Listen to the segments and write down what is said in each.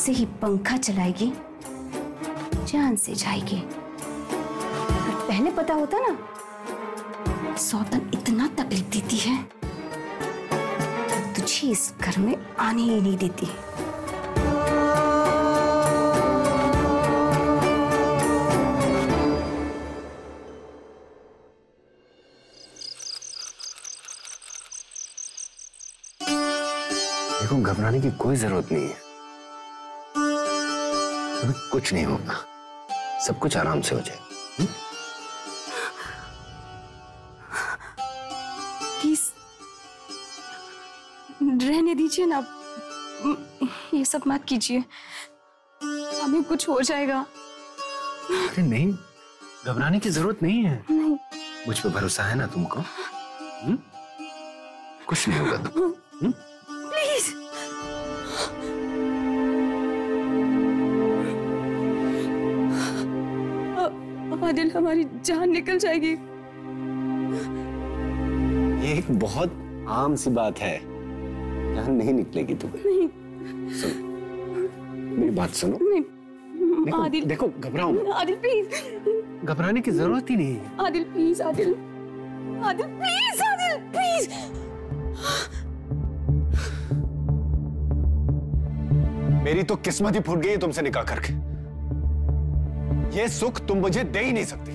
जैसे ही पंखा चलाएगी जान से जाएगी। अगर पहले पता होता ना, सौतन इतना तकलीफ देती है तुझे इस घर में आने ही नहीं देती। देखो, घबराने की कोई जरूरत नहीं है। अभी कुछ नहीं होगा, सब कुछ आराम से हो जाएगा। प्लीज रहने दीजिए ना, ये सब मत कीजिए, हमें कुछ हो जाएगा। अरे नहीं, घबराने की जरूरत नहीं है। नहीं, मुझ पे भरोसा है ना तुमको? कुछ नहीं होगा तुम। प्लीज। आदिल, हमारी जान निकल जाएगी। ये एक बहुत आम सी बात है, जान नहीं निकलेगी तुम्हें। नहीं, सुनो, मेरी बात सुनो। नहीं, देखो, आदिल, देखो, घबराओ। आदिल प्लीज। घबराने की जरूरत ही नहीं है। Adil please, Adil, Adil please, Adil please. मेरी तो किस्मत ही फूट गई तुमसे निकाह करके। ये सुख तुम मुझे दे ही नहीं सकती।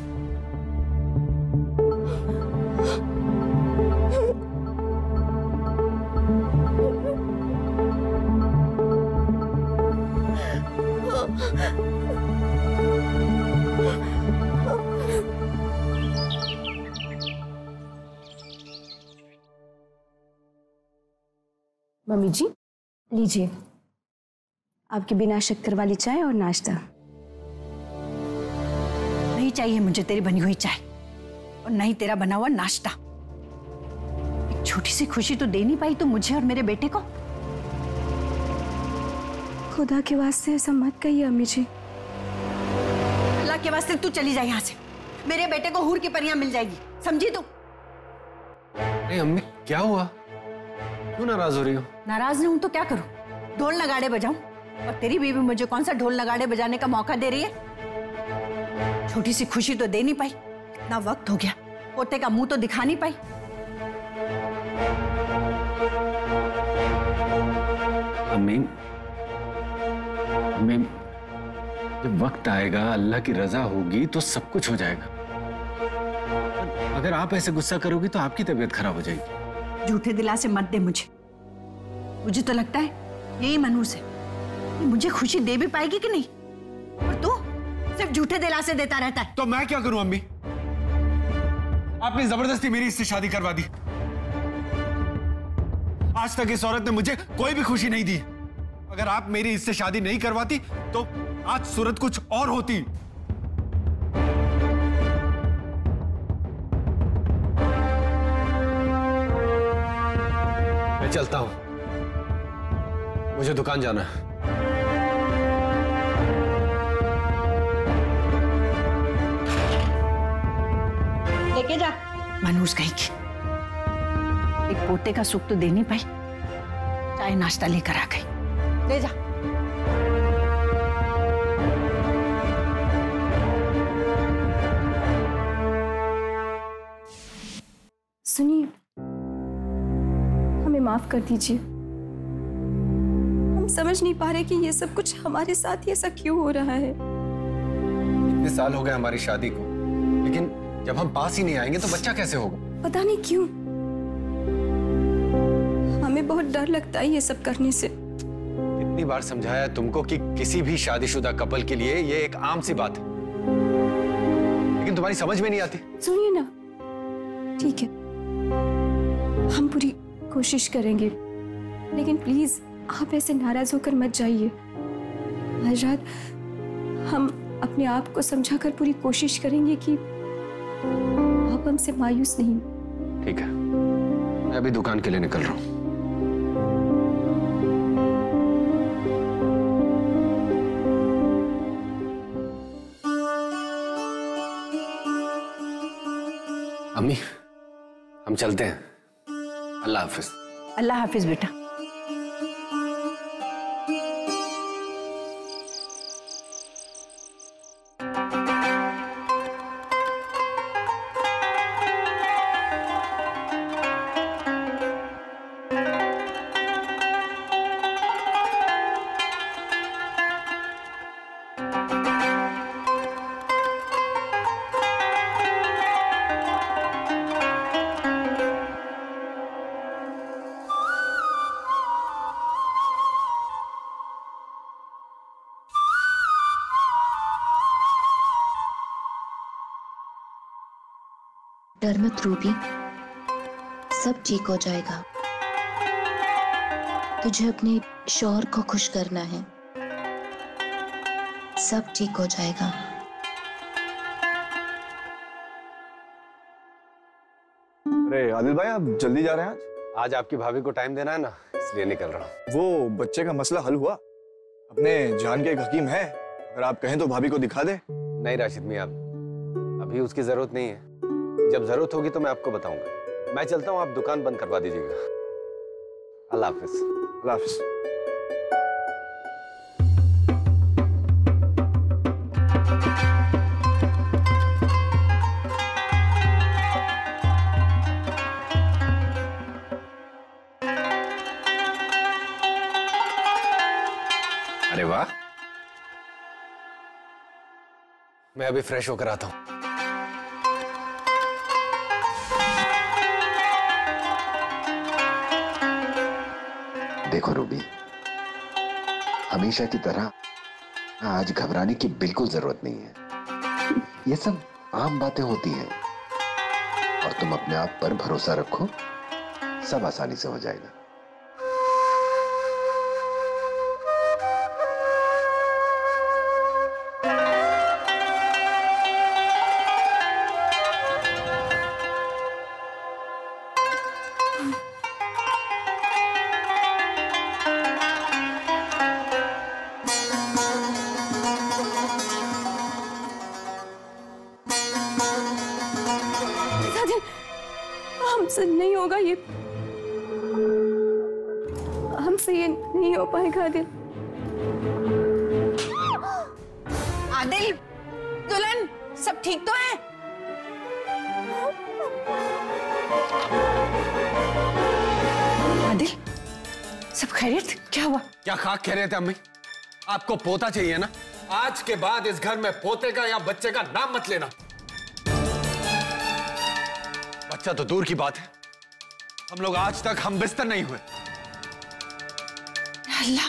मम्मी जी, लीजिए आपके बिना शक्कर वाली चाय और नाश्ता। नहीं चाहिए मुझे तेरी बनी हुई चाय और नहीं तेरा बना हुआ नाश्ता। एक छोटी सी खुशी तो दे नहीं पाई तो मुझे और मेरे बेटे को। खुदा के वास्ते ऐसा मत कहिए अम्मी जी। अल्लाह के वास्ते तू चली जाए यहाँ से, मेरे बेटे को हूर की परियां मिल जाएगी, समझी तू? अरे अम्मी, क्या हुआ? क्यों नाराज हो रही हो? नाराज नहीं हूं तो क्या करूं? ढोल नगाड़े बजाऊं? और तेरी बीवी मुझे कौन सा ढोल नगाड़े बजाने का मौका दे रही है? छोटी सी खुशी तो दे नहीं पाई, इतना वक्त हो गया, पोते का मुंह तो दिखा नहीं पाई। अम्मी, अम्मी, जब वक्त आएगा, अल्लाह की रजा होगी तो सब कुछ हो जाएगा। अगर आप ऐसे गुस्सा करोगी तो आपकी तबीयत खराब हो जाएगी। झूठे दिलासे मत दे मुझे। मुझे तो लगता है यही मनहूस है, ये मुझे खुशी दे भी पाएगी कि नहीं, और तू सिर्फ झूठे दिलासे देता रहता है। तो मैं क्या करूं अम्मी? आपने जबरदस्ती मेरी इससे शादी करवा दी। आज तक इस औरत ने मुझे कोई भी खुशी नहीं दी। अगर आप मेरी इससे शादी नहीं करवाती तो आज सूरत कुछ और होती। मैं चलता हूं, मुझे दुकान जाना है। लेके जा। मनहूस कहीं की, एक पोते का सुख तो दे नहीं पाई, चाय नाश्ता लेकर आ गई। ले जा। सुनिए, हमें माफ कर दीजिए। हम समझ नहीं पा रहे कि ये सब कुछ हमारे साथ ही ऐसा क्यों हो रहा है। इतने साल हो गए हमारी शादी को, लेकिन जब हम पास ही नहीं आएंगे तो बच्चा कैसे होगा? पता नहीं क्यों हमें बहुत डर लगता है ये सब करने से। कितनी बार समझाया तुमको कि किसी भी शादीशुदा कपल के लिए ये एक आम सी बात है, लेकिन तुम्हारी समझ में नहीं आती। सुनिए ना, ठीक है, हम पूरी कोशिश करेंगे, लेकिन प्लीज आप ऐसे नाराज होकर मत जाइए। आज रात हम अपने आप को समझाकर पूरी कोशिश करेंगे कि आप हमसे मायूस नहीं। ठीक है, मैं अभी दुकान के लिए निकल रहा हूं। अम्मी, हम चलते हैं। अल्लाह हाफिज। अल्लाह हाफिज बेटा। डर मत रूबी, सब ठीक हो जाएगा। तुझे अपने शौहर को खुश करना है, सब ठीक हो जाएगा। अरे आदिल भाई, आप जल्दी जा रहे हैं आज आपकी भाभी को टाइम देना है ना, इसलिए निकल रहा हूँ। वो बच्चे का मसला हल हुआ? अपने जान के एक हकीम है, अगर आप कहें तो भाभी को दिखा दे। नहीं राशिद मियां, अभी उसकी जरूरत नहीं है। जब जरूरत होगी तो मैं आपको बताऊंगा। मैं चलता हूँ, आप दुकान बंद करवा दीजिएगा। अल्लाह हाफिज। अल्लाह हाफिज। अरे वाह, मैं अभी फ्रेश होकर आता हूं। देखो रूबी, हमेशा की तरह आज घबराने की बिल्कुल जरूरत नहीं है। ये सब आम बातें होती हैं और तुम अपने आप पर भरोसा रखो, सब आसानी से हो जाएगा। हमसे नहीं होगा ये, हमसे ये नहीं हो पाएगा आदिल। आदिल, दुल्हन, सब ठीक तो है? आदिल, सब खैरियत? क्या हुआ? क्या खाक कह रहे थे अम्मी? आपको पोता चाहिए ना? आज के बाद इस घर में पोते का या बच्चे का नाम मत लेना। बच्चा तो दूर की बात है, हम लोग आज तक हम बिस्तर नहीं हुए। अल्लाह,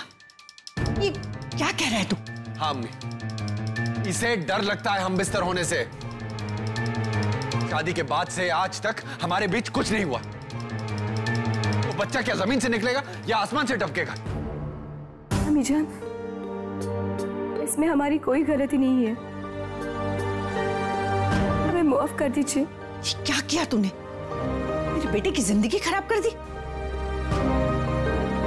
ये क्या कह रहा है तू? हाँ अम्मी, इसे डर लगता है हम बिस्तर होने से। शादी के बाद से आज तक हमारे बीच कुछ नहीं हुआ। वो बच्चा क्या जमीन से निकलेगा या आसमान से टपकेगा? अम्मी जान, इसमें हमारी कोई गलती नहीं है, हमें माफ कर दीजिए। क्या किया तूने? मेरे बेटे की जिंदगी खराब कर दी।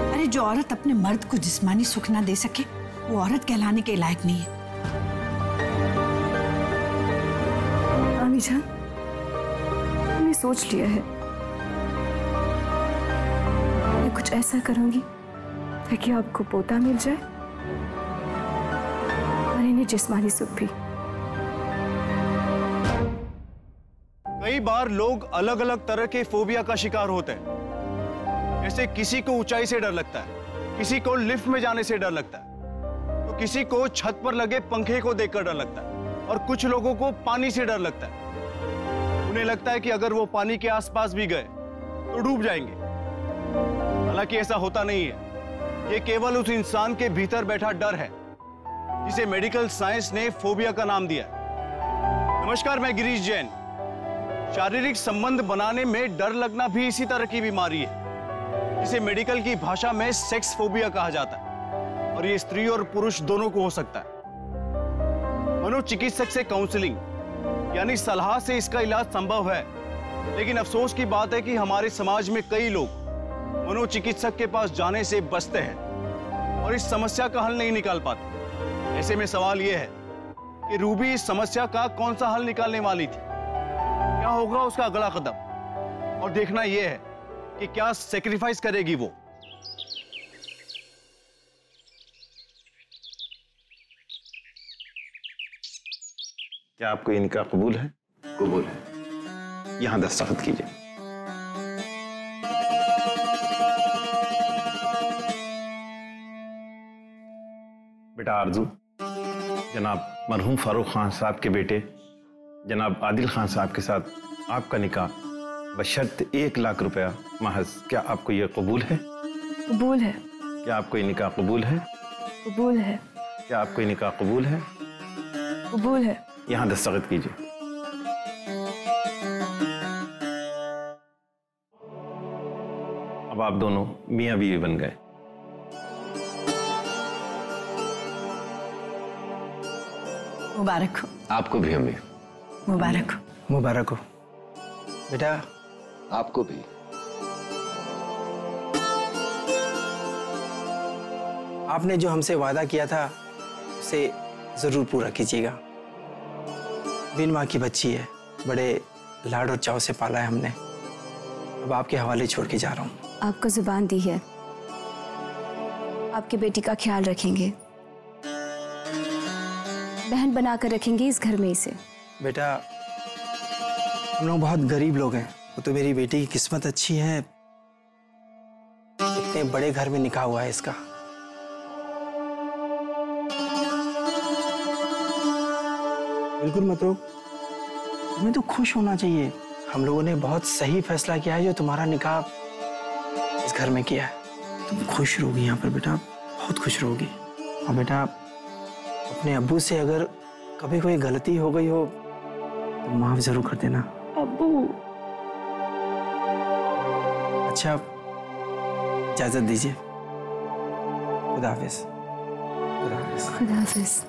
अरे जो औरत अपने मर्द को जिस्मानी सुख ना दे सके, वो औरत कहलाने के लायक नहीं है। अम्मी जान, मैंने सोच लिया है, मैं कुछ ऐसा करूंगी ताकि आपको पोता मिल जाए और इन्हें जिस्मानी सुख भी। कई बार लोग अलग अलग तरह के फोबिया का शिकार होते हैं। जैसे किसी को ऊंचाई से डर लगता है, किसी को लिफ्ट में जाने से डर लगता है, तो किसी को छत पर लगे पंखे को देखकर डर लगता है, और कुछ लोगों को पानी से डर लगता है। उन्हें लगता है कि अगर वो पानी के आसपास भी गए तो डूब जाएंगे। हालांकि ऐसा होता नहीं है, ये केवल उस इंसान के भीतर बैठा डर है जिसे मेडिकल साइंस ने फोबिया का नाम दिया है। नमस्कार, मैं गिरीश जैन। शारीरिक संबंध बनाने में डर लगना भी इसी तरह की बीमारी है, जिसे मेडिकल की भाषा में सेक्स फोबिया कहा जाता है, और ये स्त्री और पुरुष दोनों को हो सकता है। मनोचिकित्सक से काउंसलिंग यानी सलाह से इसका इलाज संभव है, लेकिन अफसोस की बात है कि हमारे समाज में कई लोग मनोचिकित्सक के पास जाने से बचते हैं और इस समस्या का हल नहीं निकाल पाते। ऐसे में सवाल यह है कि रूबी इस समस्या का कौन सा हल निकालने वाली थी? क्या होगा उसका अगला कदम? और देखना यह है कि क्या सेक्रीफाइस करेगी वो। क्या आपको ये निकाह कबूल है? कबूल है। यहां दस्तखत कीजिए। बेटा आरजू, जनाब मरहूम फारूक खान साहब के बेटे जनाब आदिल खान साहब के साथ आपका निकाह बशर्त 1 लाख रुपया महज। क्या आपको ये कबूल है? कबूल है। क्या आपको ये निकाह कबूल है? कबूल है। क्या आपको ये निकाह कबूल है? कबूल है। यहाँ दस्तखत कीजिए। अब आप दोनों मियाँ बीवी बन गए। मुबारक हो। आपको भी अम्मी। मुबारक हो। मुबारक हो बेटा। आपको भी। आपने जो हमसे वादा किया था उसे जरूर पूरा कीजिएगा। बिन माँ की बच्ची है, बड़े लाड और चाव से पाला है हमने। अब आपके हवाले छोड़ के जा रहा हूँ। आपको जुबान दी है, आपकी बेटी का ख्याल रखेंगे, बहन बनाकर रखेंगे इस घर में इसे। बेटा हम लोग बहुत गरीब लोग हैं, वो तो मेरी बेटी की किस्मत अच्छी है, इतने बड़े घर में निकाह हुआ है इसका। बिल्कुल मत रो, तुम्हें तो खुश होना चाहिए। हम लोगों ने बहुत सही फैसला किया है जो तुम्हारा निकाह इस घर में किया है। तुम खुश रहोगी यहाँ पर बेटा, बहुत खुश रहोगी। और बेटा अपने अब्बू से अगर कभी कोई गलती हो गई हो तो माफ जरूर कर देना। अब्बू। अच्छा इजाजत दीजिए। खुदा हाफिज। खुदा हाफिज। खुदा हाफिज।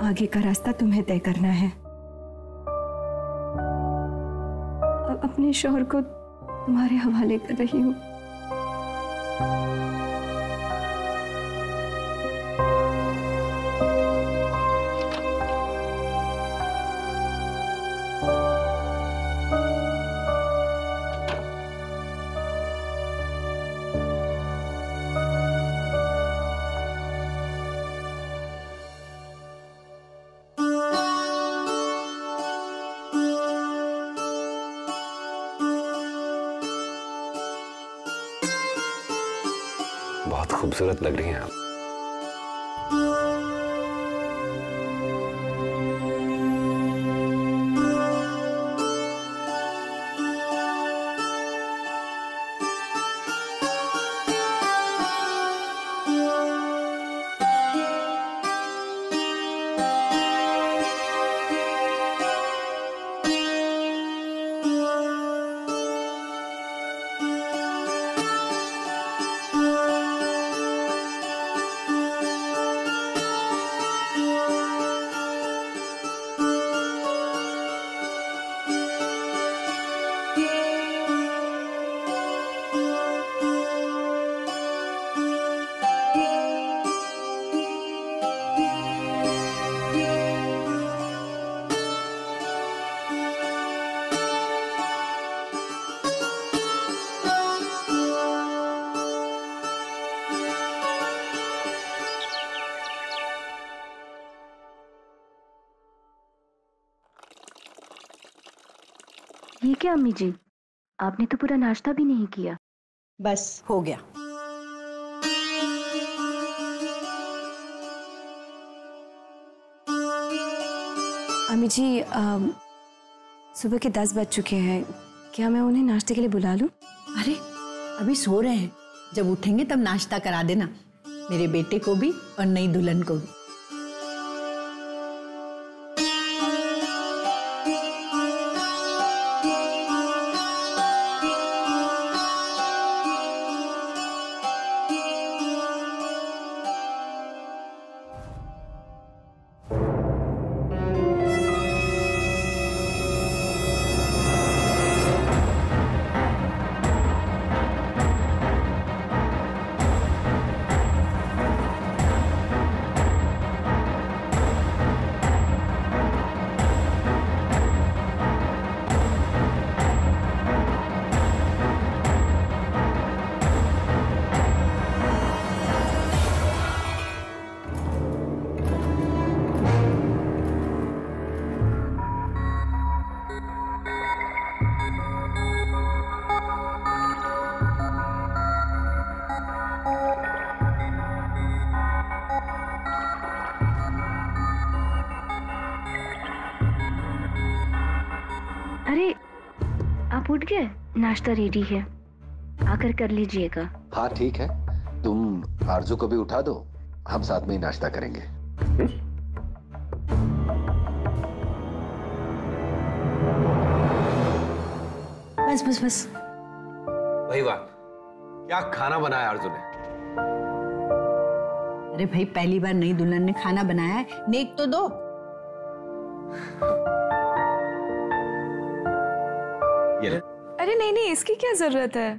आगे का रास्ता तुम्हें तय करना है। अब अपने शौहर को तुम्हारे हवाले कर रही हूँ। बहुत खूबसूरत लग रही हैं आप। ये क्या अम्मी जी, आपने तो पूरा नाश्ता भी नहीं किया। बस हो गया। अम्मी जी सुबह के 10 बज चुके हैं, क्या मैं उन्हें नाश्ते के लिए बुला लूं? अरे अभी सो रहे हैं, जब उठेंगे तब नाश्ता करा देना, मेरे बेटे को भी और नई दुल्हन को भी। अरे आप उठ गए, नाश्ता रेडी है, आकर कर लीजिएगा। हाँ ठीक है, तुम आरजू को भी उठा दो, हम साथ में ही नाश्ता करेंगे। बस बस बस। वही बात, क्या खाना बनाया आरजू ने? अरे भाई, पहली बार नई दुल्हन ने खाना बनाया है, नेक तो दो। ये अरे नहीं नहीं, इसकी क्या जरूरत है?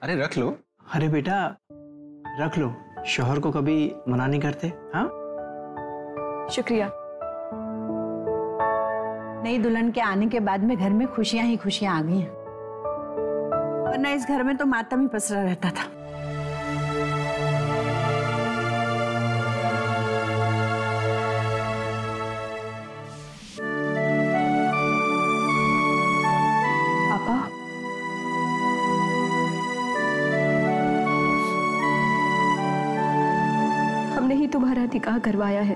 अरे रख लो। अरे बेटा रख लो, शौहर को कभी मना नहीं करते। हाँ शुक्रिया। नई दुल्हन के आने के बाद में घर में खुशियां ही खुशियां आ गई हैं, वरना इस घर में तो मातम ही पसरा रहता था। पापा, हमने ही तुम्हारा निकाह करवाया है।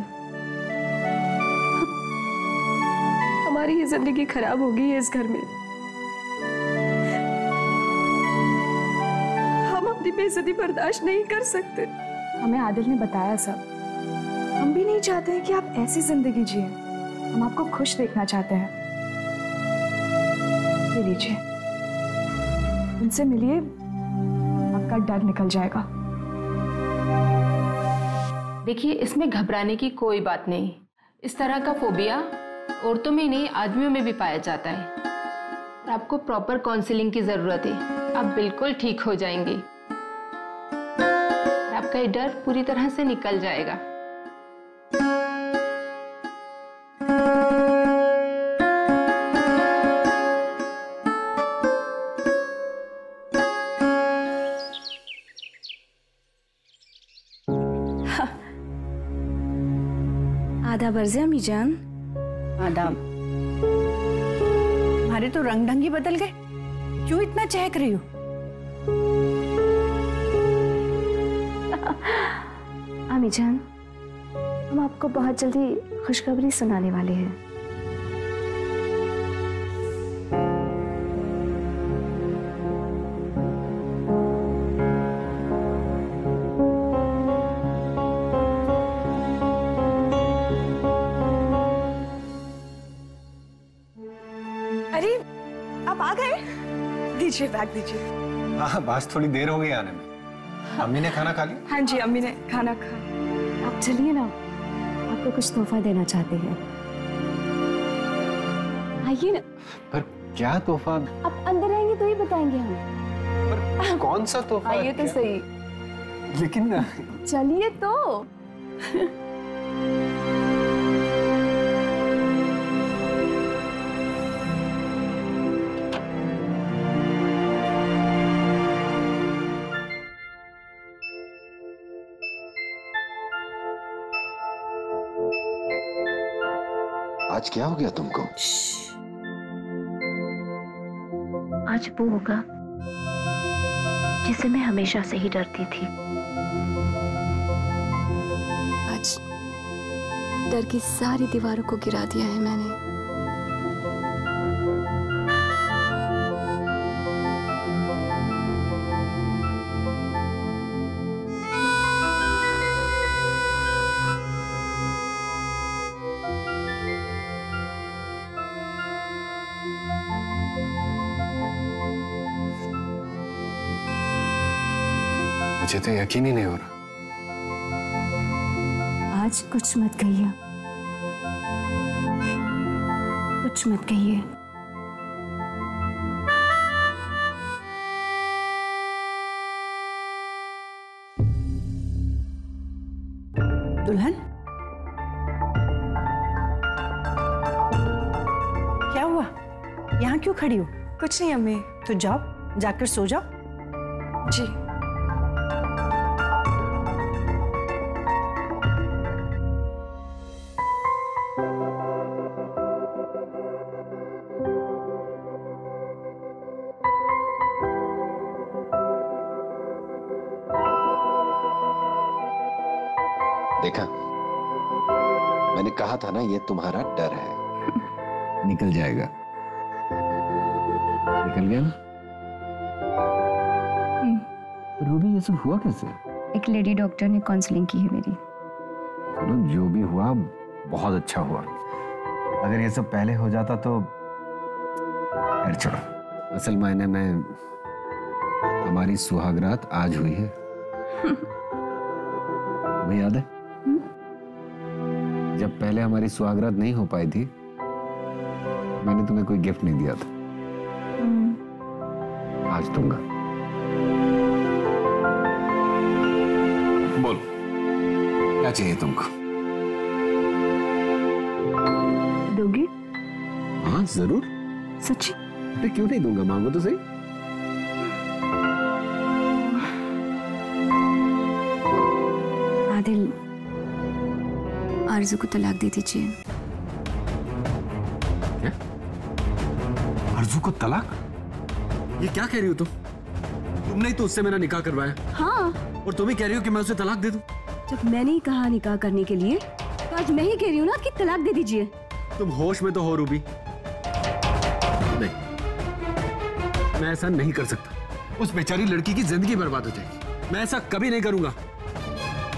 हमारी ही जिंदगी खराब हो गई है इस घर में। हम अपनी बेइज्जती बर्दाश्त नहीं कर सकते। हमें आदिल ने बताया सब। हम भी नहीं चाहते हैं कि आप ऐसी जिंदगी जिए। हम आपको खुश देखना चाहते हैं। ये लीजिए, उनसे मिलिए, आपका डर निकल जाएगा। देखिए, इसमें घबराने की कोई बात नहीं। इस तरह का फोबिया औरतों में नहीं, आदमियों में भी पाया जाता है। और आपको प्रॉपर काउंसलिंग की जरूरत है। आप बिल्कुल ठीक हो जाएंगे। आपका ये डर पूरी तरह से निकल जाएगा। आदाब अर्ज़े अम्मी जान। आदाब। हमारे तो रंग ढंग ही बदल गए। क्यों इतना चहक रही हो? अम्मी जान, हम आपको बहुत जल्दी खुशखबरी सुनाने वाले हैं। अरे आप आ गए? दीजिए बैग दीजिए। हाँ, बस थोड़ी देर हो गई आने में। अम्मी ने खाना खा लिया? हाँ जी, अम्मी ने खाना खा। आप चलिए ना, आपको कुछ तोहफा देना चाहते हैं। आइए ना। पर क्या तोहफा? आप अंदर आएंगे तो ही बताएंगे हम। पर कौन सा तोहफा? आइए तो सही। लेकिन चलिए तो। आज क्या हो गया तुमको? आज वो होगा जिसे मैं हमेशा से ही डरती थी। आज डर की सारी दीवारों को गिरा दिया है मैंने। मुझे तो यकीन ही नहीं हो रहा। आज कुछ मत कहिए, कुछ मत कहिए। दुल्हन, क्या हुआ? यहाँ क्यों खड़ी हो? कुछ नहीं अम्मी। तो जाओ, जाकर सो जाओ। जी। देखा, मैंने कहा था ना, ये तुम्हारा डर है। निकल जाएगा। निकल गया ना? रूबी, ये सब हुआ कैसे? एक लेडी डॉक्टर ने काउंसलिंग की है मेरी। चलो जो भी हुआ बहुत अच्छा हुआ। अगर ये सब पहले हो जाता तो खैर छोड़ो। असल मायने में हमारी सुहागरात आज हुई है। तुम्हें याद है जब पहले हमारी सुहागरात नहीं हो पाई थी, मैंने तुम्हें कोई गिफ्ट नहीं दिया था। आज दूंगा। बोलो क्या चाहिए तुमको? दोगे? हाँ जरूर। सच्ची? अरे क्यों नहीं दूंगा, मांगो तो सही। आदिल, आरजू को तलाक दे दीजिए। क्या? आरजू को तलाक? ये क्या कह रही हो तुम? तुमने ही तो उससे मेरा निकाह करवाया। हाँ। और तुम ही कह रही हो कि मैं उसे तलाक दे दूं? जब मैंने ही कहा निकाह करने के लिए, तो आज मैं ही कह रही हूँ ना कि तलाक दे दीजिए। तुम होश में तो हो रूबी? नहीं, मैं ऐसा नहीं कर सकता। उस बेचारी लड़की की जिंदगी बर्बाद हो जाएगी। मैं ऐसा कभी नहीं करूंगा।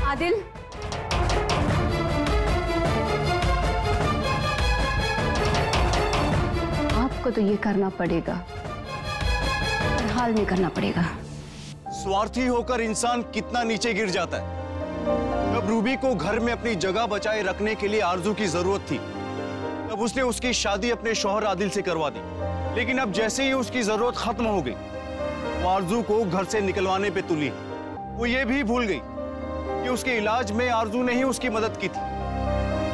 आदिल, आपको तो ये करना पड़ेगा, हर हाल में करना पड़ेगा। स्वार्थी होकर इंसान कितना नीचे गिर जाता है। जब रूबी को घर में अपनी जगह बचाए रखने के लिए आरजू की जरूरत थी, तब उसने उसकी शादी अपने शौहर आदिल से करवा दी। लेकिन अब जैसे ही उसकी जरूरत खत्म हो गई, वो आरजू को घर से निकलवाने पे तुली। वो ये भी भूल गई कि उसके इलाज में आरजू ने ही उसकी मदद की थी।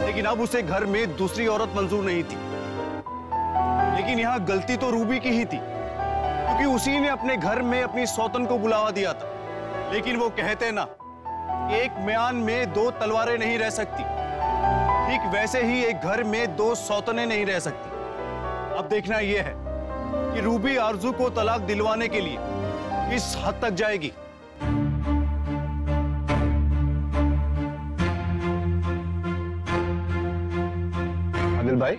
लेकिन अब उसे घर में दूसरी औरत मंजूर नहीं थी। लेकिन यहाँ गलती तो रूबी की ही थी, क्योंकि उसी ने अपने घर में अपनी सौतन को बुलावा दिया था। लेकिन वो कहते ना, एक म्यान में दो तलवारें नहीं रह सकती, ठीक वैसे ही एक घर में दो सौतनें नहीं रह सकती। अब देखना यह है कि रूबी आरजू को तलाक दिलवाने के लिए किस हद तक जाएगी। आदिल भाई,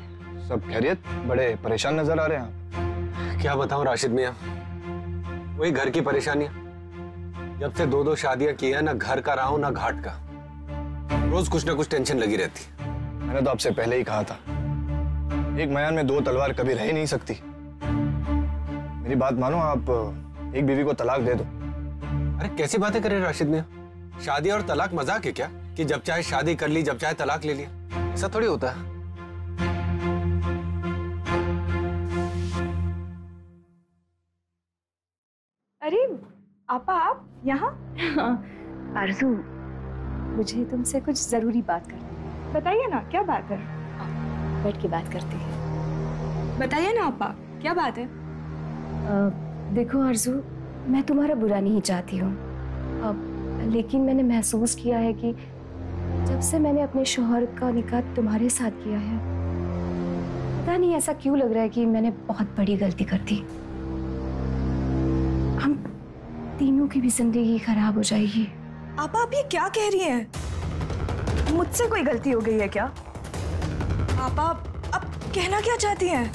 सब खैरियत? बड़े परेशान नजर आ रहे हैं आप। क्या बताऊं राशिद मियां, वही घर की परेशानियां। जब से दो शादियां की है, ना घर का रहा हूं ना घाट का। रोज कुछ ना कुछ टेंशन लगी रहती। मैंने तो आपसे पहले ही कहा था, एक म्यान में दो तलवार कभी रह ही नहीं सकती। मेरी बात मानो, आप एक बीवी को तलाक दे दो। अरे कैसी बातें कर रहे राशिद मियां? शादी और तलाक मजाक है क्या? कि जब चाहे शादी कर ली, जब चाहे तलाक ले लिया? ऐसा थोड़ी होता है। अरे आपा, आप यहाँ? आरजू, मुझे तुमसे कुछ जरूरी बात करनी। बताइए ना, क्या बात है? बैठ के बात करते हैं। बताइए ना आपा, क्या बात है? देखो आरजू, मैं तुम्हारा बुरा नहीं चाहती हूँ, लेकिन मैंने महसूस किया है कि जब से मैंने अपने शौहर का निकाह तुम्हारे साथ किया है, पता नहीं ऐसा क्यों लग रहा है कि मैंने बहुत बड़ी गलती कर दी। हम तीनों की भी जिंदगी खराब हो जाएगी। आपा, आप ये क्या कह रही हैं? मुझसे कोई गलती हो गई है क्या? आपा, आप कहना क्या चाहती हैं?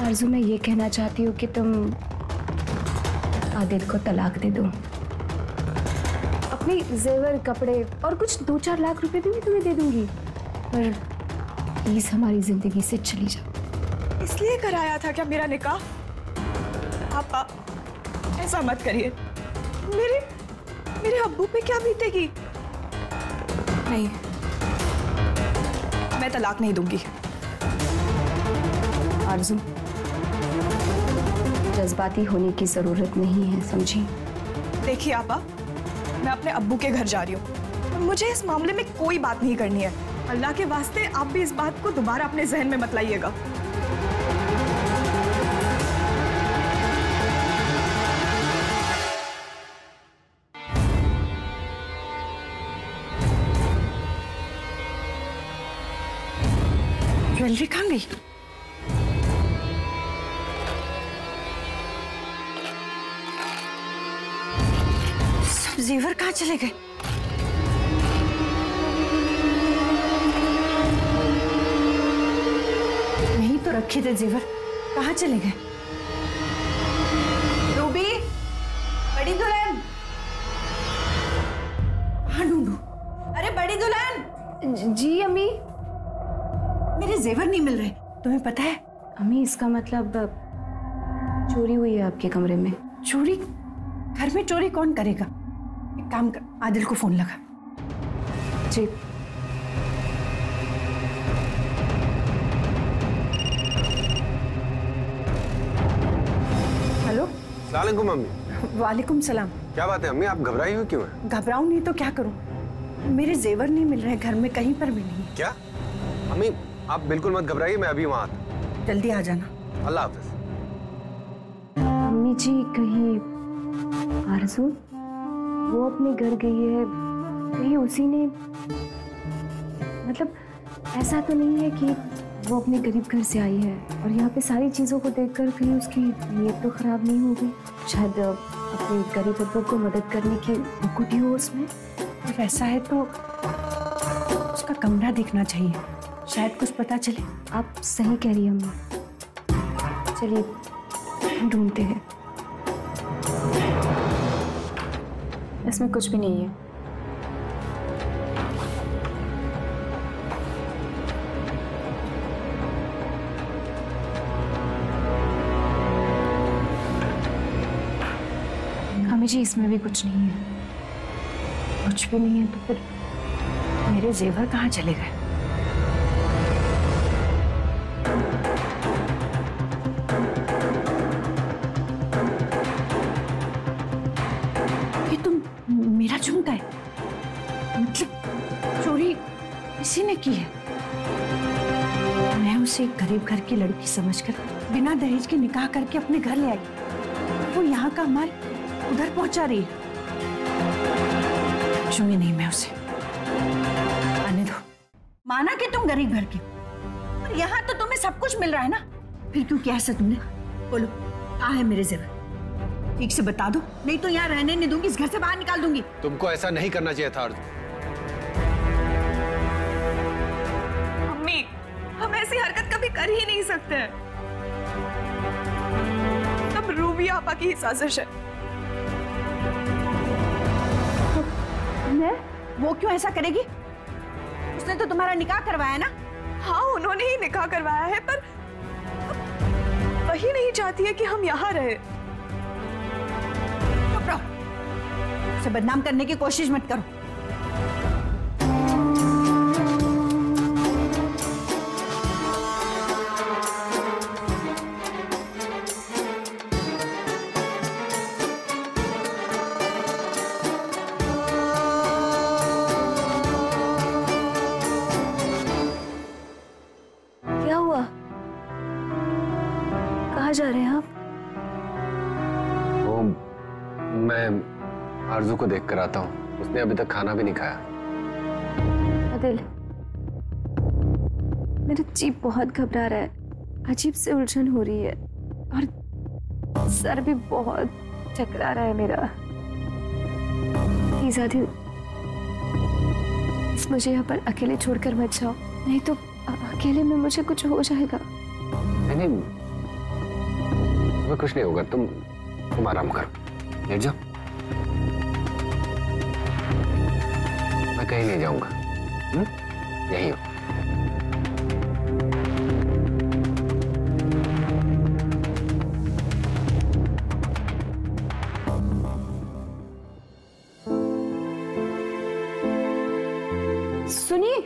आरजू, मैं ये कहना चाहती हूँ कि तुम आदिल को तलाक दे दो। अपने जेवर, कपड़े और कुछ 2-4 लाख रुपए भी मैं तुम्हें दे दूंगी, पर प्लीज हमारी जिंदगी से चली जाओ। इसलिए कराया था क्या मेरा निकाह? आपा, ऐसा मत करिए। मेरे अब्बू पे क्या बीतेगी? नहीं, मैं तलाक नहीं दूंगी। आरजू, जज्बाती होने की जरूरत नहीं है, समझी? देखिए आपा, मैं अपने अब्बू के घर जा रही हूँ। मुझे इस मामले में कोई बात नहीं करनी है। अल्लाह के वास्ते आप भी इस बात को दोबारा अपने जहन में मत लाइएगा। ज्वेलरी कहाँ गई? सब जेवर कहाँ चले गए? नहीं तो रखे थे जेवर, कहाँ चले गए? रूबी, बड़ी दुल्हन, कहाँ ढूंढूं? जी अम्मी। मेरे जेवर नहीं मिल रहे, तुम्हें पता है? अम्मी इसका मतलब चोरी हुई है आपके कमरे में। चोरी? घर में चोरी कौन करेगा? एक काम कर, आदिल को फोन लगा। जी। हेलो। अस्सलाम वालेकुम मम्मी। वालेकुम सलाम। क्या बात है अम्मी, आप घबराई हुई क्यों है? घबराऊं नहीं तो क्या करूं? मेरे जेवर नहीं मिल रहे घर में, कहीं पर भी नहीं। क्या? अम्मी आप बिल्कुल मत घबराइए, मैं अभी वहां आता। जल्दी आ जाना। अल्लाह हाफिज। अम्मी जी कहीं आरज़ू वो अपने घर गई है, कहीं उसी ने, मतलब ऐसा तो नहीं है कि वो अपने गरीब घर से आई है और यहाँ पे सारी चीज़ों को देखकर कहीं उसकी नीयत तो खराब नहीं हो गई? शायद अपने गरीब अब्बू को मदद करने की गुटी हो उसमें। अगर ऐसा है तो उसका कमरा देखना चाहिए, शायद कुछ पता चले। आप सही कह रही हैं अम्मा, चलिए हम ढूंढते हैं। इसमें कुछ भी नहीं है। अम्मी जी इसमें भी कुछ नहीं है। कुछ भी नहीं है तो फिर मेरे जेवर कहाँ चले गए? ये तो मेरा झुमका है, मतलब चोरी किसी ने की है। मैं उसे एक गरीब घर की लड़की समझकर बिना दहेज के निकाह करके अपने घर ले आई, वो यहाँ का माल उधर पहुंचा रही है। छूंगी नहीं मैं उसे, आने दो। माना कि तुम गरीब घर की, पर यहाँ तो तुम्हें सब कुछ मिल रहा है ना, फिर क्यों किया ऐसा तुमने? बोलो कहाँ है मेरे जेवर? ठीक से बता दो, नहीं तो यहाँ रहने नहीं दूंगी, इस घर से बाहर निकाल दूंगी। तुमको ऐसा नहीं करना चाहिए था आरज़ू। मम्मी हम ऐसी हरकत कभी कर ही नहीं सकते हैं, सब रूबी आपा की साजिश है। मैं? वो क्यों ऐसा करेगी? उसने तो तुम्हारा निकाह करवाया ना? हाँ उन्होंने ही निकाह करवाया है, पर वही नहीं चाहती है कि हम यहाँ रहे। चुप रहो, उसे बदनाम करने की कोशिश मत करो। क्या हुआ? कहाँ जा रहे हैं आप? वो मैं आरज़ू को देख कर आता हूँ, उसने अभी तक खाना भी नहीं खाया। आदिल मेरा जी बहुत घबरा रहा है, अजीब से उलझन हो रही है और सर भी बहुत चकरा रहा है मेरा। प्लीज आदिल मुझे यहाँ पर अकेले छोड़कर मत जाओ, नहीं तो अकेले में मुझे कुछ हो जाएगा। नहीं, तुम्हें कुछ नहीं होगा, तुम आराम करो, लेट जाओ। मैं कहीं नहीं जाऊंगा, यही हो। सुनिए,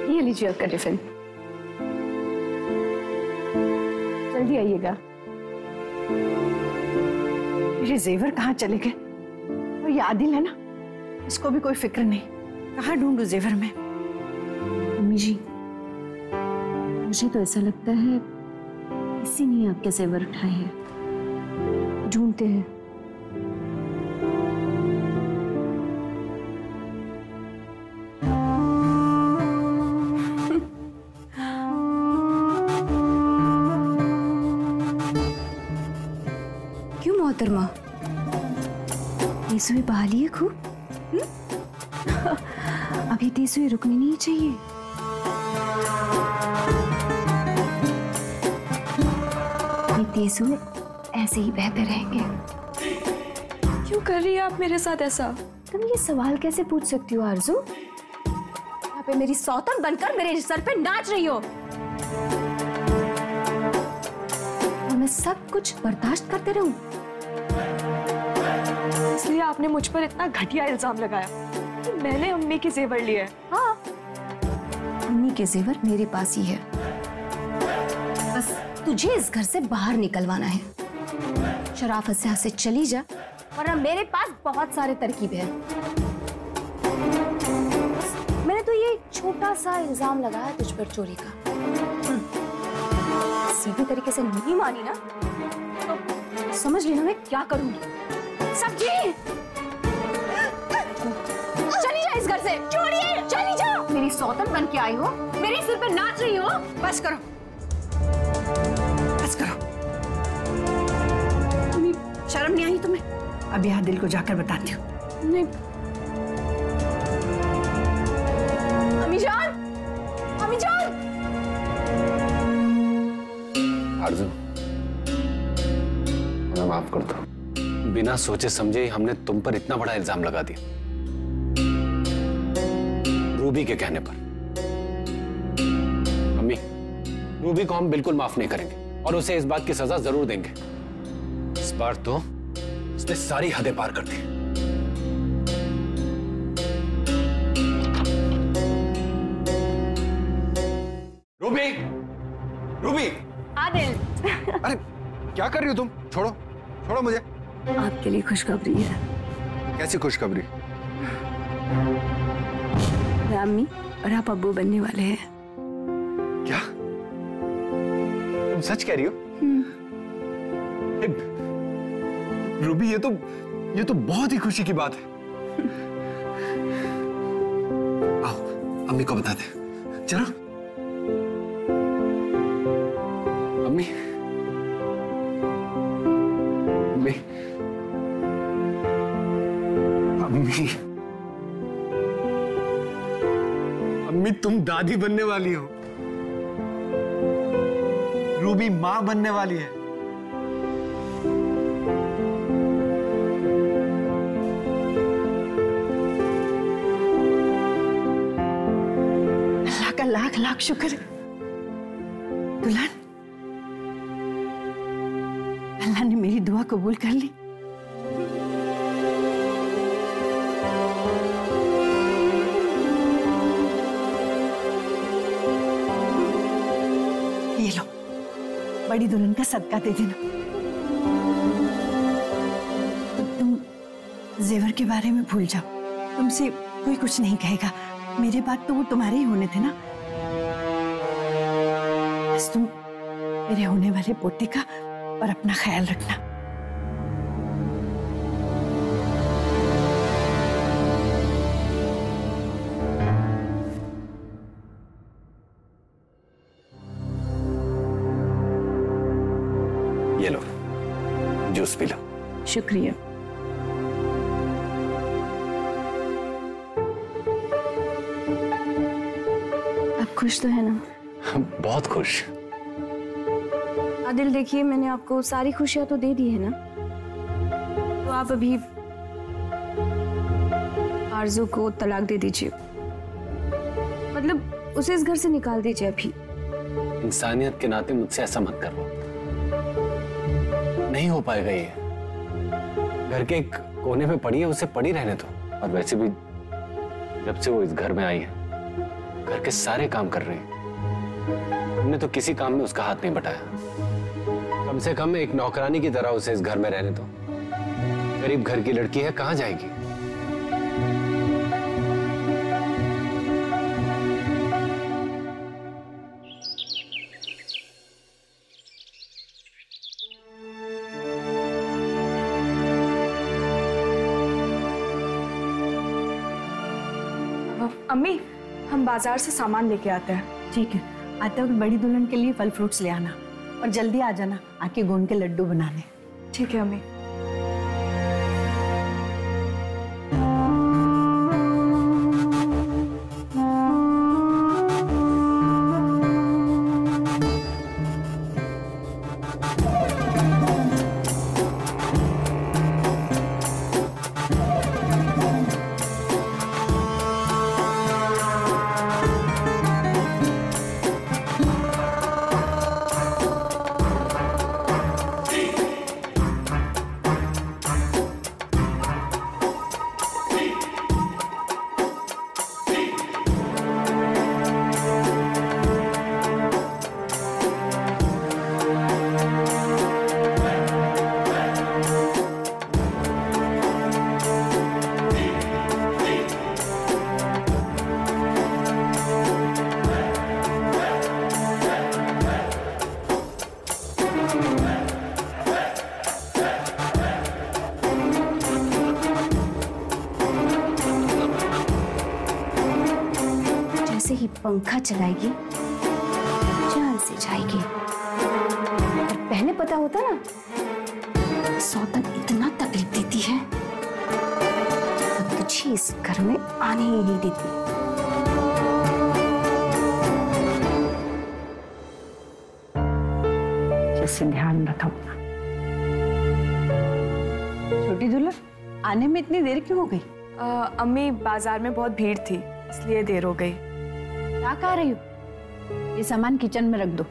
ये लीजिए आपका टिफिन, जल्दी आइएगा। मेरे जेवर कहाँ चले गए? और ये आदिल है ना, इसको भी कोई फिक्र नहीं, कहाँ ढूंढूं जेवर में? अम्मी जी मुझे तो ऐसा लगता है किसी ने आपके जेवर उठाए हैं, ढूंढते हैं। क्यों मोहतरमा, तेसुई बहाली है खूब? अभी तेसुई रुकनी नहीं चाहिए। ये तेसुई ऐसे ही बहते रहेंगे। क्यों कर रही है आप मेरे साथ ऐसा? तुम ये सवाल कैसे पूछ सकती हो आरज़ू? यहाँ पे मेरी सौतन बनकर मेरे सर पे नाच रही हो और मैं सब कुछ बर्दाश्त करते रहूं? इसलिए आपने मुझ पर इतना घटिया इल्जाम लगाया कि मैंने अम्मी के जेवर लिए। हाँ, अम्मी के जेवर मेरे पास ही है, बस तुझे इस घर से बाहर निकलवाना है। शराफत से यहाँ से चली जा, वरना मेरे पास बहुत सारे तरकीब है। मैंने तो ये छोटा सा इल्जाम लगाया तुझ पर चोरी का, सीधी तरीके से नहीं मानी ना तो समझ लेना मैं क्या करूंगी। सब्जी, चली जा इस घर से, छोड़िए, चली जाओ। मेरी सौतन बन के आई हो, मेरे सिर पे नाच रही हो। बस करो, बस करो। शर्म नहीं आई तुम्हें? अब यहाँ दिल को जाकर बताती हूँ। नहीं अम्मी जान, अम्मी जान। आरज़ू, मुझे माफ कर दो। बिना सोचे समझे हमने तुम पर इतना बड़ा इल्जाम लगा दिया, रूबी के कहने पर। अम्मी, रूबी को हम बिल्कुल माफ नहीं करेंगे और उसे इस बात की सजा जरूर देंगे। इस बार तो उसने सारी हदें पार कर दी। Ruby, Ruby. आदिल। अरे क्या कर रही हो तुम? छोड़ो, छोड़ो मुझे। आपके लिए खुशखबरी है। कैसी खुशखबरी? मैं अम्मी और आप अब्बू बनने वाले हैं। क्या तुम सच कह रही हो? रूबी, ये तो बहुत ही खुशी की बात है। आओ अम्मी को बता दे। चलो अम्मी, अम्मी, अम्मी, अम्मी तुम दादी बनने वाली हो। रूबी मां बनने वाली है। अल्लाह का लाख लाख शुक्र। दुल्हन, अल्लाह ने मेरी दुआ कबूल कर ली। ये लो, बड़ी दुल्हन का सदका दे देना। तुम जेवर के बारे में भूल जाओ, तुमसे कोई कुछ नहीं कहेगा। मेरे बाद तो वो तुम्हारे ही होने थे ना। बस तुम मेरे होने वाले पोते का और अपना ख्याल रखना। ये लो, जूस पी लो। शुक्रिया। आप खुश तो है ना? बहुत खुश। आदिल, देखिए मैंने आपको सारी खुशियां तो दे दी है ना, तो आप अभी आरज़ू को तलाक दे दीजिए, मतलब उसे इस घर से निकाल दीजिए अभी। इंसानियत के नाते मुझसे ऐसा मत करो, नहीं हो पाएगा ये। घर के एक कोने में पड़ी है, उसे पड़ी रहने दो। और वैसे भी जब से वो इस घर में आई है, घर के सारे काम कर रही है। हमने तो किसी काम में उसका हाथ नहीं बटाया। कम से कम एक नौकरानी की तरह उसे इस घर में रहने दो। गरीब घर की लड़की है, कहां जाएगी? अम्मी, हम बाजार से सामान लेके आते हैं। ठीक है, आते वक्त बड़ी दुल्हन के लिए फल फ्रूट्स ले आना और जल्दी आ जाना आके गोंद के लड्डू बनाने। ठीक है अम्मी। से ही पंखा चलाएगी, जान से जाएगी। अगर पहले पता होता ना सौतन इतना तकलीफ देती है तो तुझे इस घर में आने ही नहीं देती। जैसे ध्यान रखा अपना। छोटी दुल्हन, आने में इतनी देर क्यों हो गई? अम्मी बाजार में बहुत भीड़ थी इसलिए देर हो गई। क्या कह रही हो? ये सामान किचन में रख दो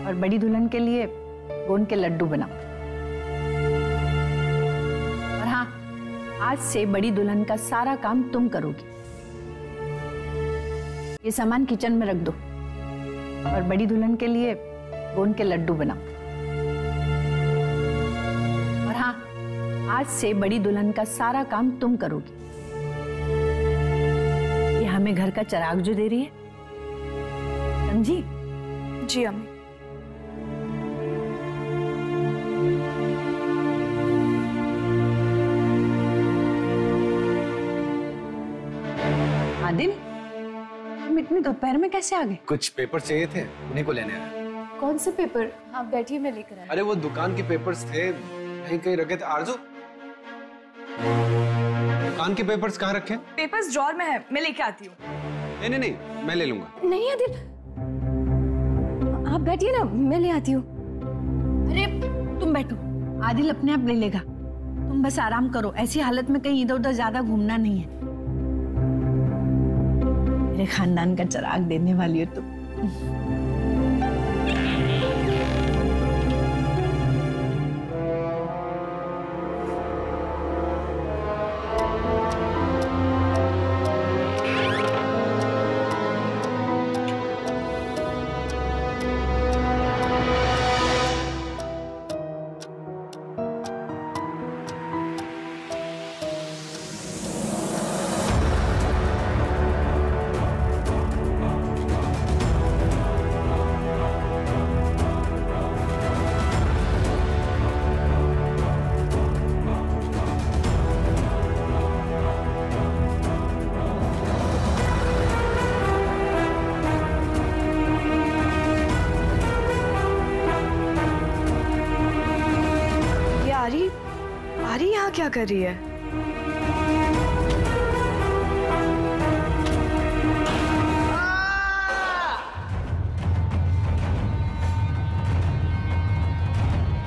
और बड़ी दुल्हन के लिए गोंद के लड्डू बनाओ। और हाँ, आज से बड़ी दुल्हन का सारा काम तुम करोगी। ये सामान किचन में रख दो और बड़ी दुल्हन के लिए गोंद के लड्डू बनाओ। और हाँ, आज से बड़ी दुल्हन का सारा काम तुम करोगी। ये हमें घर का चिराग जो दे रही है, समझी? जी अम्मी। आदिल, तुम इतनी दोपहर में कैसे आ गए? कुछ पेपर चाहिए थे, उन्हीं को लेने आया। कौन से पेपर? आप बैठिए, मैं लेकर आया। अरे वो दुकान के पेपर्स थे, कहीं कहीं रखे थे। आरजू, दुकान के पेपर्स कहाँ रखे? पेपर्स ड्रॉर में है, मैं लेके आती हूँ। नहीं, मैं ले लूंगा। नहीं आदिल, आप बैठिए ना, मैं ले आती हूँ। अरे तुम बैठो, आदिल अपने आप ले लेगा। तुम बस आराम करो, ऐसी हालत में कहीं इधर उधर ज्यादा घूमना नहीं है। मेरे खानदान का चिराग देने वाली हो तुम। आरी यहाँ क्या कर रही है?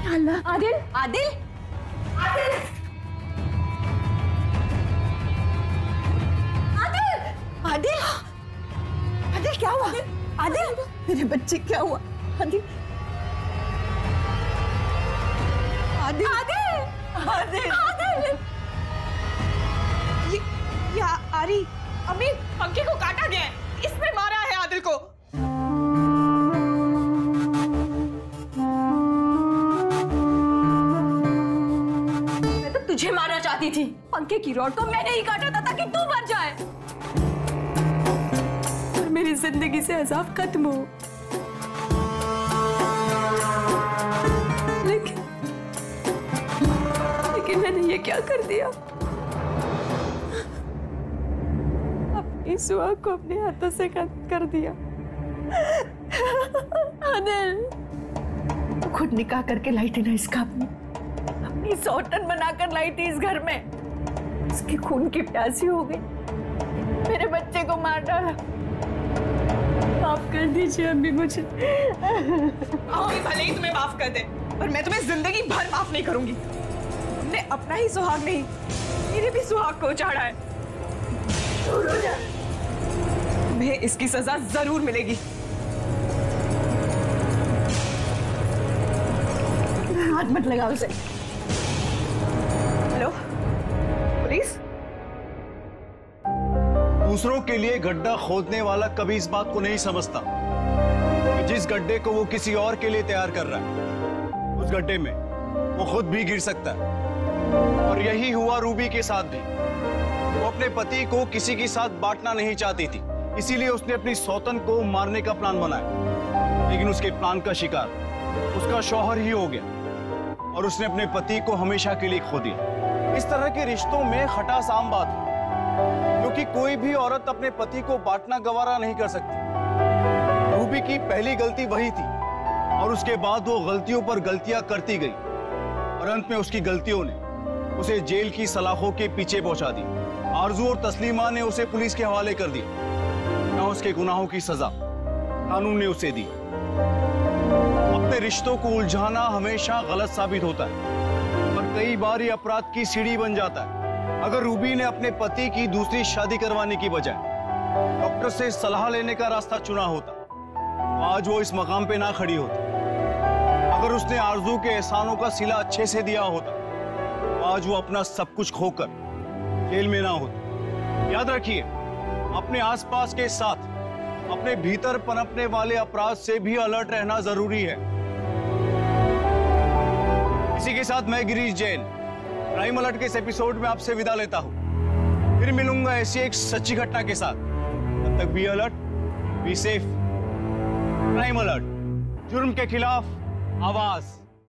आदिल, आदिल, आदिल, आदिल, आदिल, आदिल क्या हुआ? आदिल, मेरे बच्चे क्या हुआ? आदिल, आदिल, आदिल, आदिल, ये आरी, अम्मी पंखे को काटा गया है, इसने मारा है आदिल को। मैं तो तुझे मारना चाहती थी, पंखे की रॉड को मैंने ही काटा था ताकि तू मर जाए और मेरी जिंदगी से अजाब खत्म हो। लेकिन मैंने ये क्या कर दिया? अपनी सुहाग को अपने हाथों से खत्म कर दिया। आदिल, खुद निकाह करके लाई थी ना इसका, अपनी सौतन बनाकर लाई थी इस घर में। इसकी खून की प्यासी हो गई, मेरे बच्चे को मार डाला। माफ कर दीजिए अम्मी मुझे। अम्मी भले ही तुम्हें माफ कर दे, पर मैं तुम्हें जिंदगी भर माफ नहीं करूंगी। तुमने अपना ही सुहाग नहीं, मेरे भी सुहाग को उजाड़ा है। तुम्हें इसकी सजा जरूर मिलेगी। हाथ मत लगाओ उसे। Hello police. दूसरों के लिए गड्ढा खोदने वाला कभी इस बात को नहीं समझता कि जिस गड्ढे को वो किसी और के लिए तैयार कर रहा है, उस गड्ढे में वो खुद भी गिर सकता है। और यही हुआ रूबी के साथ भी। वो अपने पति को किसी के साथ बांटना नहीं चाहती थी, इसीलिए उसने अपनी सौतन को मारने का प्लान बनाया। लेकिन उसके प्लान का शिकार उसका शौहर ही हो गया और उसने अपने पति को हमेशा के लिए खो दिया। इस तरह के रिश्तों में खटास आम बात है, जो क्योंकि कोई भी औरत अपने पति को बांटना गवारा नहीं कर सकती। रूबी की पहली गलती वही थी और उसके बाद वो गलतियों पर गलतियां करती गई और अंत में उसकी गलतियों ने उसे जेल की सलाखों के पीछे पहुंचा दी। आरजू और तस्लीमा ने उसे पुलिस के हवाले कर दिया। न उसके गुनाहों की सजा कानून ने उसे दी। अपने रिश्तों को उलझाना हमेशा गलत साबित होता है और कई बार ये अपराध की सीढ़ी बन जाता है। अगर रूबी ने अपने पति की दूसरी शादी करवाने की बजाय डॉक्टर से सलाह लेने का रास्ता चुना होता, आज वो इस मकाम पे ना खड़ी होती। अगर उसने आरजू के एहसानों का सिला अच्छे से दिया होता, आज वो अपना सब कुछ खोकर जेल में ना होती। याद रखिए, अपने आसपास के साथ अपने भीतर पनपने वाले अपराध से भी अलर्ट रहना जरूरी है। इसी के साथ मैं गिरीश जैन क्राइम अलर्ट के इस एपिसोड में आपसे विदा लेता हूं। फिर मिलूंगा ऐसी एक सच्ची घटना के साथ। तब तक be alert, be safe. Crime alert, जुर्म के खिलाफ आवाज।